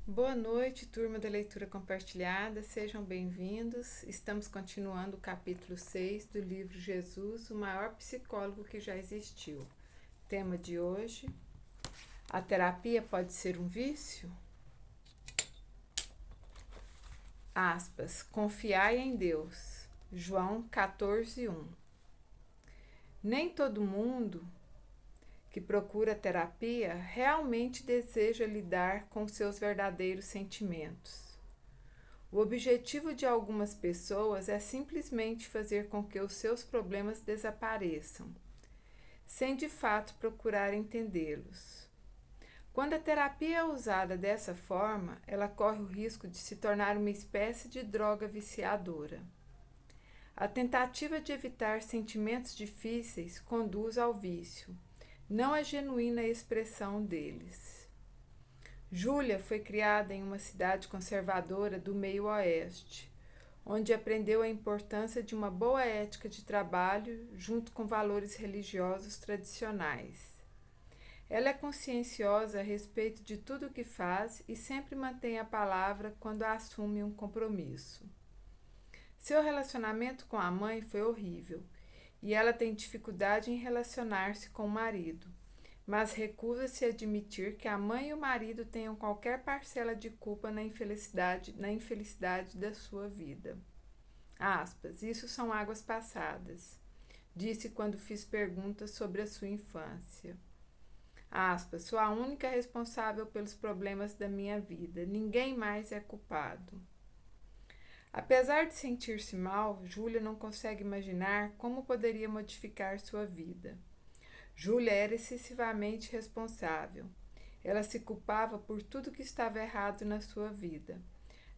Boa noite, turma da leitura compartilhada, sejam bem-vindos. Estamos continuando o capítulo 6 do livro Jesus, o maior psicólogo que já existiu. Tema de hoje: a terapia pode ser um vício? Aspas, confiai em Deus. João 14:1. Nem todo mundo que procura terapia realmente deseja lidar com seus verdadeiros sentimentos. O objetivo de algumas pessoas é simplesmente fazer com que os seus problemas desapareçam, sem de fato procurar entendê-los. Quando a terapia é usada dessa forma, ela corre o risco de se tornar uma espécie de droga viciadora. A tentativa de evitar sentimentos difíceis conduz ao vício, não a genuína expressão deles. Júlia foi criada em uma cidade conservadora do meio-oeste, onde aprendeu a importância de uma boa ética de trabalho junto com valores religiosos tradicionais. Ela é conscienciosa a respeito de tudo o que faz e sempre mantém a palavra quando assume um compromisso. Seu relacionamento com a mãe foi horrível e ela tem dificuldade em relacionar-se com o marido, mas recusa-se a admitir que a mãe e o marido tenham qualquer parcela de culpa na infelicidade da sua vida. Aspas, isso são águas passadas, disse quando fiz perguntas sobre a sua infância. Aspas, sou a única responsável pelos problemas da minha vida, ninguém mais é culpado. Apesar de sentir-se mal, Júlia não consegue imaginar como poderia modificar sua vida. Júlia era excessivamente responsável. Ela se culpava por tudo que estava errado na sua vida.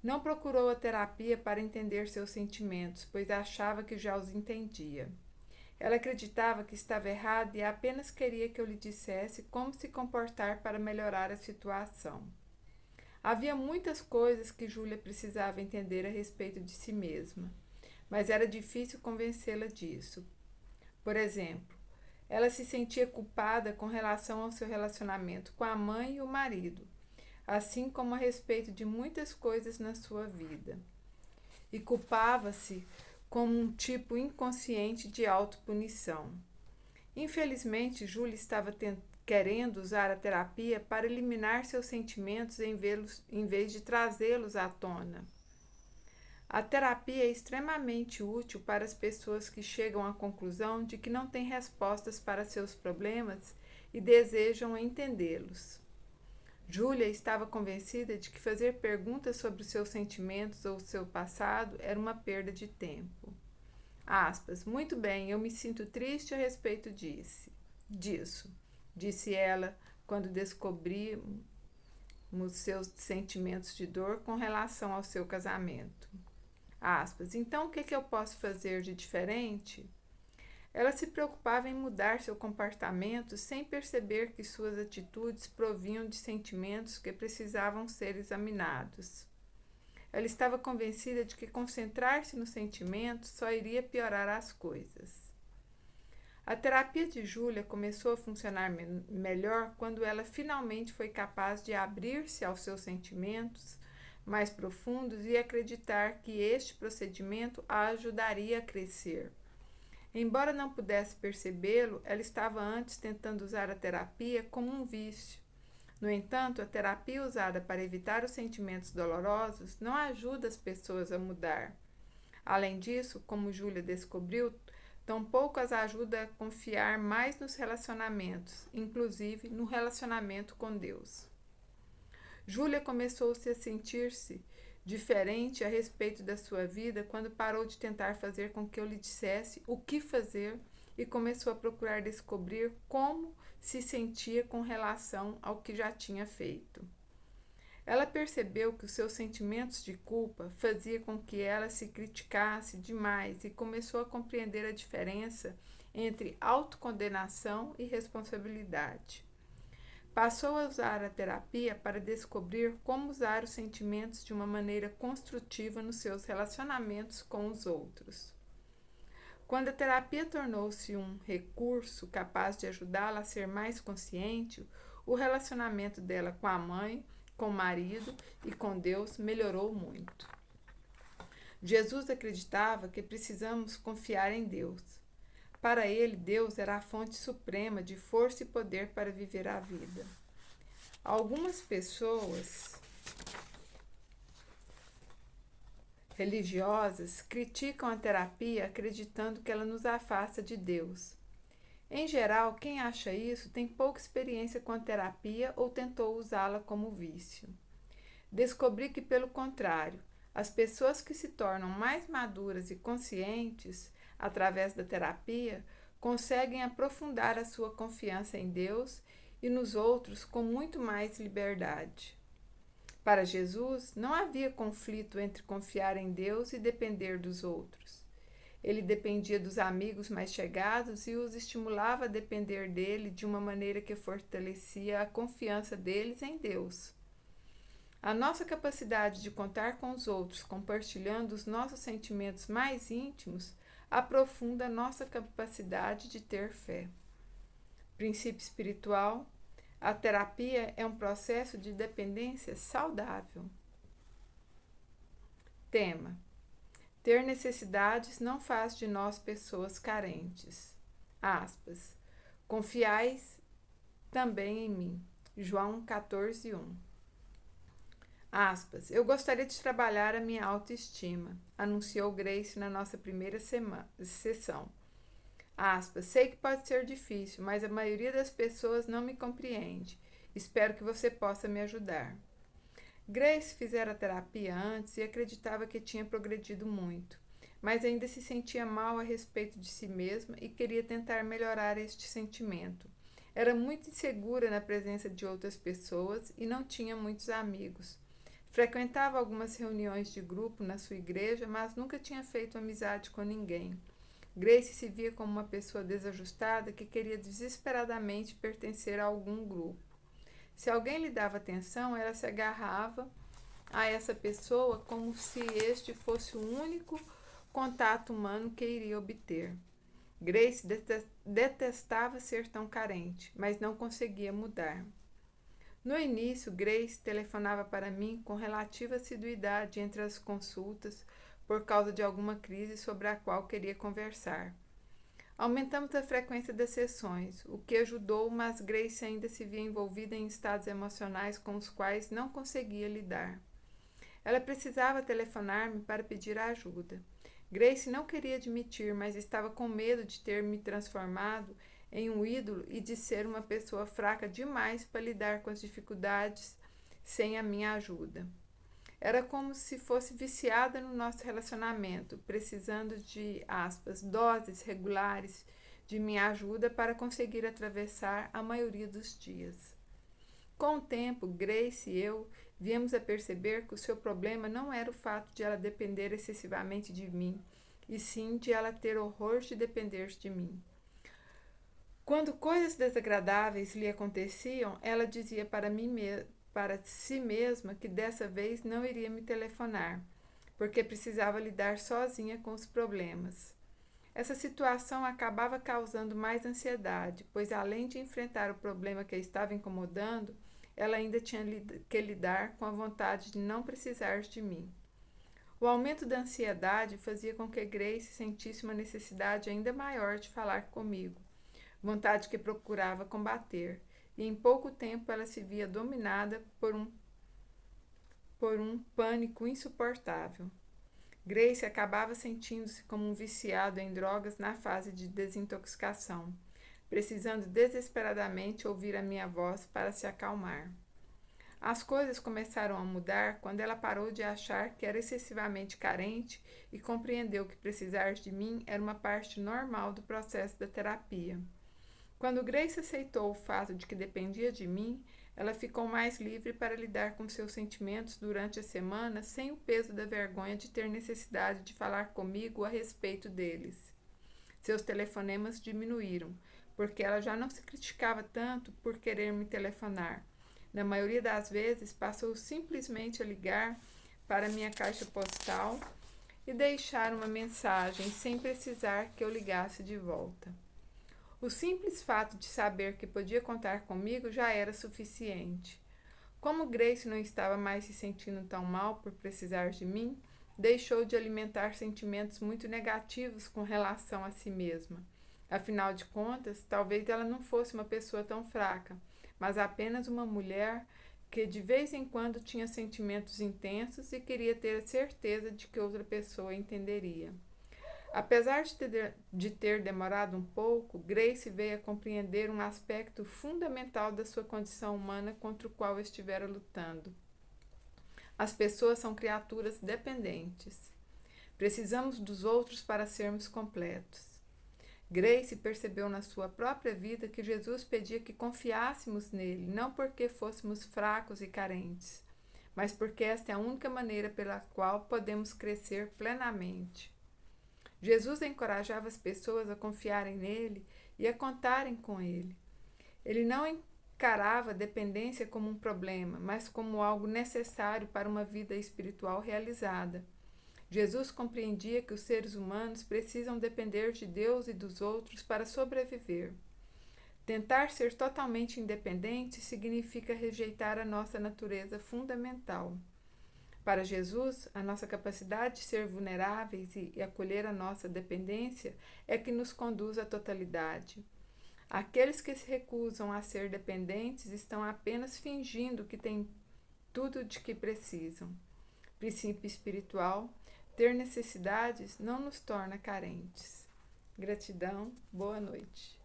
Não procurou a terapia para entender seus sentimentos, pois achava que já os entendia. Ela acreditava que estava errada e apenas queria que eu lhe dissesse como se comportar para melhorar a situação. Havia muitas coisas que Júlia precisava entender a respeito de si mesma, mas era difícil convencê-la disso. Por exemplo, ela se sentia culpada com relação ao seu relacionamento com a mãe e o marido, assim como a respeito de muitas coisas na sua vida. E culpava-se como um tipo inconsciente de autopunição. Infelizmente, Júlia estava querendo usar a terapia para eliminar seus sentimentos em vez de trazê-los à tona. A terapia é extremamente útil para as pessoas que chegam à conclusão de que não têm respostas para seus problemas e desejam entendê-los. Júlia estava convencida de que fazer perguntas sobre os seus sentimentos ou seu passado era uma perda de tempo. Aspas, muito bem, eu me sinto triste a respeito disso, disse ela quando descobrimos seus sentimentos de dor com relação ao seu casamento. Aspas, então o que eu posso fazer de diferente? Ela se preocupava em mudar seu comportamento sem perceber que suas atitudes provinham de sentimentos que precisavam ser examinados. Ela estava convencida de que concentrar-se nos sentimentos só iria piorar as coisas. A terapia de Júlia começou a funcionar melhor quando ela finalmente foi capaz de abrir-se aos seus sentimentos mais profundos e acreditar que este procedimento a ajudaria a crescer. Embora não pudesse percebê-lo, ela estava antes tentando usar a terapia como um vício. No entanto, a terapia usada para evitar os sentimentos dolorosos não ajuda as pessoas a mudar. Além disso, como Júlia descobriu, tampouco as ajuda a confiar mais nos relacionamentos, inclusive no relacionamento com Deus. Júlia começou-se a sentir-se diferente a respeito da sua vida quando parou de tentar fazer com que eu lhe dissesse o que fazer e começou a procurar descobrir como se sentia com relação ao que já tinha feito. Ela percebeu que os seus sentimentos de culpa faziam com que ela se criticasse demais e começou a compreender a diferença entre autocondenação e responsabilidade. Passou a usar a terapia para descobrir como usar os sentimentos de uma maneira construtiva nos seus relacionamentos com os outros. Quando a terapia tornou-se um recurso capaz de ajudá-la a ser mais consciente, o relacionamento dela com a mãe com o marido e com Deus melhorou muito. Jesus acreditava que precisamos confiar em Deus. Para ele, Deus era a fonte suprema de força e poder para viver a vida. Algumas pessoas religiosas criticam a terapia acreditando que ela nos afasta de Deus. Em geral, quem acha isso tem pouca experiência com a terapia ou tentou usá-la como vício. Descobri que, pelo contrário, as pessoas que se tornam mais maduras e conscientes através da terapia conseguem aprofundar a sua confiança em Deus e nos outros com muito mais liberdade. Para Jesus, não havia conflito entre confiar em Deus e depender dos outros. Ele dependia dos amigos mais chegados e os estimulava a depender dele de uma maneira que fortalecia a confiança deles em Deus. A nossa capacidade de contar com os outros, compartilhando os nossos sentimentos mais íntimos, aprofunda a nossa capacidade de ter fé. Princípio espiritual: a terapia é um processo de dependência saudável. Tema: ter necessidades não faz de nós pessoas carentes. Aspas. Confiais também em mim. João 14:1. Aspas. Eu gostaria de trabalhar a minha autoestima, anunciou Grace na nossa primeira sessão. Aspas. Sei que pode ser difícil, mas a maioria das pessoas não me compreende. Espero que você possa me ajudar. Grace fizera terapia antes e acreditava que tinha progredido muito, mas ainda se sentia mal a respeito de si mesma e queria tentar melhorar este sentimento. Era muito insegura na presença de outras pessoas e não tinha muitos amigos. Frequentava algumas reuniões de grupo na sua igreja, mas nunca tinha feito amizade com ninguém. Grace se via como uma pessoa desajustada que queria desesperadamente pertencer a algum grupo. Se alguém lhe dava atenção, ela se agarrava a essa pessoa como se este fosse o único contato humano que iria obter. Grace detestava ser tão carente, mas não conseguia mudar. No início, Grace telefonava para mim com relativa assiduidade entre as consultas por causa de alguma crise sobre a qual queria conversar. Aumentamos a frequência das sessões, o que ajudou, mas Grace ainda se via envolvida em estados emocionais com os quais não conseguia lidar. Ela precisava telefonar-me para pedir ajuda. Grace não queria admitir, mas estava com medo de ter me transformado em um ídolo e de ser uma pessoa fraca demais para lidar com as dificuldades sem a minha ajuda. Era como se fosse viciada no nosso relacionamento, precisando de, aspas, doses regulares de minha ajuda para conseguir atravessar a maioria dos dias. Com o tempo, Grace e eu viemos a perceber que o seu problema não era o fato de ela depender excessivamente de mim, e sim de ela ter horror de depender de mim. Quando coisas desagradáveis lhe aconteciam, ela dizia para si mesma que dessa vez não iria me telefonar, porque precisava lidar sozinha com os problemas. Essa situação acabava causando mais ansiedade, pois além de enfrentar o problema que a estava incomodando, ela ainda tinha que lidar com a vontade de não precisar de mim. O aumento da ansiedade fazia com que Grace sentisse uma necessidade ainda maior de falar comigo, vontade que procurava combater, e em pouco tempo ela se via dominada por um pânico insuportável. Grace acabava sentindo-se como um viciado em drogas na fase de desintoxicação, precisando desesperadamente ouvir a minha voz para se acalmar. As coisas começaram a mudar quando ela parou de achar que era excessivamente carente e compreendeu que precisar de mim era uma parte normal do processo da terapia. Quando Grace aceitou o fato de que dependia de mim, ela ficou mais livre para lidar com seus sentimentos durante a semana sem o peso da vergonha de ter necessidade de falar comigo a respeito deles. Seus telefonemas diminuíram, porque ela já não se criticava tanto por querer me telefonar. Na maioria das vezes, passou simplesmente a ligar para minha caixa postal e deixar uma mensagem sem precisar que eu ligasse de volta. O simples fato de saber que podia contar comigo já era suficiente. Como Grace não estava mais se sentindo tão mal por precisar de mim, deixou de alimentar sentimentos muito negativos com relação a si mesma. Afinal de contas, talvez ela não fosse uma pessoa tão fraca, mas apenas uma mulher que de vez em quando tinha sentimentos intensos e queria ter a certeza de que outra pessoa entenderia. Apesar de ter demorado um pouco, Grace veio a compreender um aspecto fundamental da sua condição humana contra o qual estivera lutando. As pessoas são criaturas dependentes. Precisamos dos outros para sermos completos. Grace percebeu na sua própria vida que Jesus pedia que confiássemos nele, não porque fôssemos fracos e carentes, mas porque esta é a única maneira pela qual podemos crescer plenamente. Jesus encorajava as pessoas a confiarem nele e a contarem com ele. Ele não encarava a dependência como um problema, mas como algo necessário para uma vida espiritual realizada. Jesus compreendia que os seres humanos precisam depender de Deus e dos outros para sobreviver. Tentar ser totalmente independente significa rejeitar a nossa natureza fundamental. Para Jesus, a nossa capacidade de ser vulneráveis e acolher a nossa dependência é que nos conduz à totalidade. Aqueles que se recusam a ser dependentes estão apenas fingindo que têm tudo de que precisam. Princípio espiritual: ter necessidades não nos torna carentes. Gratidão, boa noite.